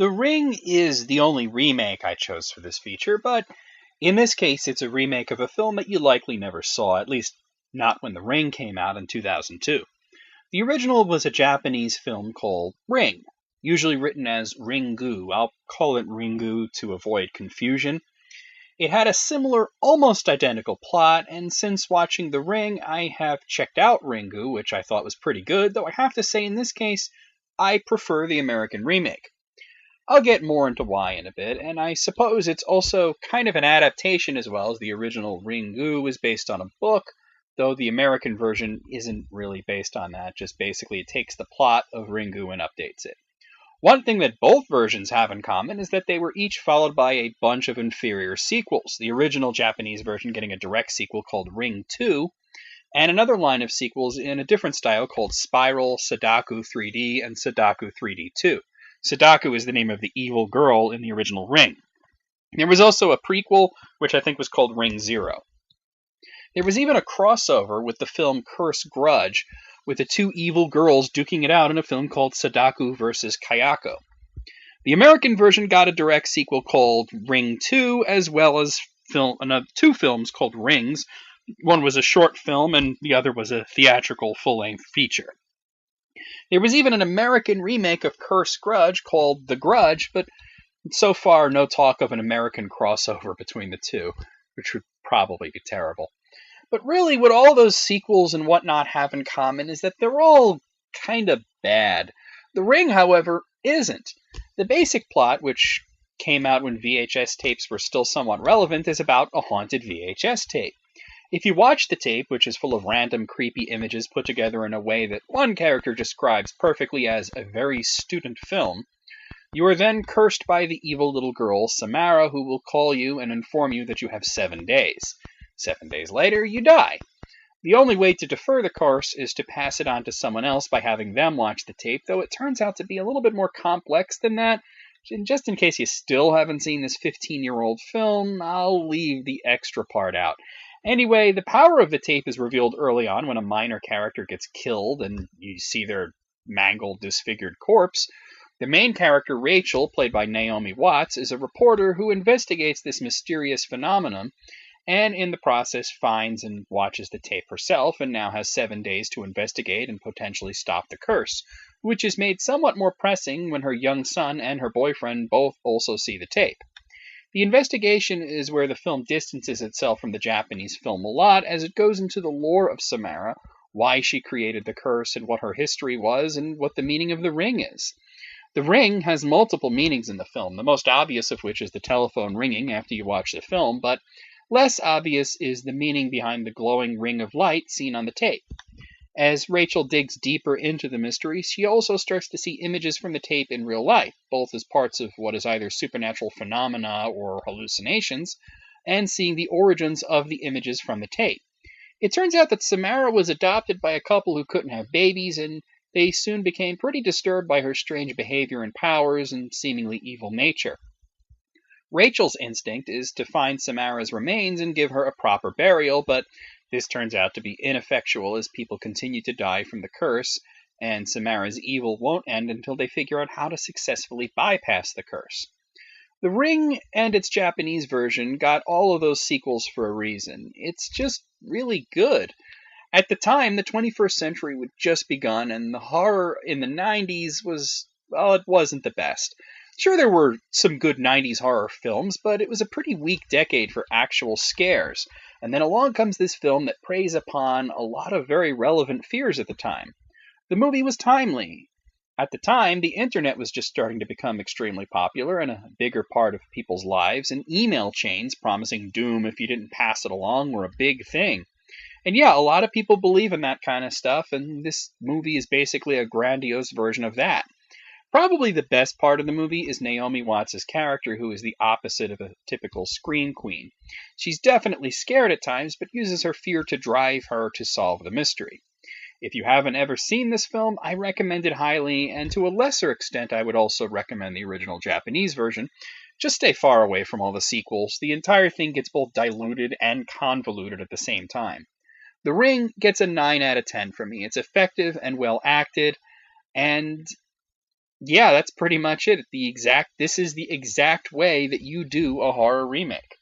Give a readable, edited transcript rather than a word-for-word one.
The Ring is the only remake I chose for this feature, but in this case it's a remake of a film that you likely never saw, at least not when The Ring came out in 2002. The original was a Japanese film called Ring, usually written as Ringu. I'll call it Ringu to avoid confusion. It had a similar, almost identical plot, and since watching The Ring, I have checked out Ringu, which I thought was pretty good, though I have to say in this case, I prefer the American remake. I'll get more into why in a bit, and I suppose it's also kind of an adaptation as well, as the original Ringu is based on a book, though the American version isn't really based on that, just basically it takes the plot of Ringu and updates it. One thing that both versions have in common is that they were each followed by a bunch of inferior sequels, the original Japanese version getting a direct sequel called Ring 2, and another line of sequels in a different style called Spiral, Sadaku 3D, and Sadaku 3D 2. Sadaku is the name of the evil girl in the original Ring. There was also a prequel, which I think was called Ring Zero. There was even a crossover with the film Curse Grudge, with the two evil girls duking it out in a film called Sadaku vs. Kayako. The American version got a direct sequel called Ring 2, as well as two films called Rings. One was a short film, and the other was a theatrical full-length feature. There was even an American remake of Curse Grudge called The Grudge, but so far no talk of an American crossover between the two, which would probably be terrible. But really, what all those sequels and whatnot have in common is that they're all kind of bad. The Ring, however, isn't. The basic plot, which came out when VHS tapes were still somewhat relevant, is about a haunted VHS tape. If you watch the tape, which is full of random creepy images put together in a way that one character describes perfectly as a very student film, you are then cursed by the evil little girl, Samara, who will call you and inform you that you have 7 days. 7 days later, you die. The only way to defer the curse is to pass it on to someone else by having them watch the tape, though it turns out to be a little bit more complex than that. And just in case you still haven't seen this 15-year-old film, I'll leave the extra part out. Anyway, the power of the tape is revealed early on when a minor character gets killed and you see their mangled, disfigured corpse. The main character, Rachel, played by Naomi Watts, is a reporter who investigates this mysterious phenomenon, and in the process finds and watches the tape herself, and now has 7 days to investigate and potentially stop the curse, which is made somewhat more pressing when her young son and her boyfriend both also see the tape. The investigation is where the film distances itself from the Japanese film a lot, as it goes into the lore of Samara, why she created the curse and what her history was, and what the meaning of the ring is. The ring has multiple meanings in the film, the most obvious of which is the telephone ringing after you watch the film, but less obvious is the meaning behind the glowing ring of light seen on the tape. As Rachel digs deeper into the mystery, she also starts to see images from the tape in real life, both as parts of what is either supernatural phenomena or hallucinations, and seeing the origins of the images from the tape. It turns out that Samara was adopted by a couple who couldn't have babies, and they soon became pretty disturbed by her strange behavior and powers and seemingly evil nature. Rachel's instinct is to find Samara's remains and give her a proper burial, but this turns out to be ineffectual as people continue to die from the curse, and Samara's evil won't end until they figure out how to successfully bypass the curse. The Ring and its Japanese version got all of those sequels for a reason. It's just really good. At the time, the 21st century had just begun, and the horror in the 90s it wasn't the best. Sure, there were some good 90s horror films, but it was a pretty weak decade for actual scares. And then along comes this film that preys upon a lot of very relevant fears at the time. The movie was timely. At the time, the internet was just starting to become extremely popular and a bigger part of people's lives, and email chains promising doom if you didn't pass it along were a big thing. And yeah, a lot of people believe in that kind of stuff, and this movie is basically a grandiose version of that. Probably the best part of the movie is Naomi Watts' character, who is the opposite of a typical scream queen. She's definitely scared at times, but uses her fear to drive her to solve the mystery. If you haven't ever seen this film, I recommend it highly, and to a lesser extent I would also recommend the original Japanese version. Just stay far away from all the sequels. The entire thing gets both diluted and convoluted at the same time. The Ring gets a 9 out of 10 from me. It's effective and well acted, and Yeah, that's pretty much it. This is the exact way that you do a horror remake.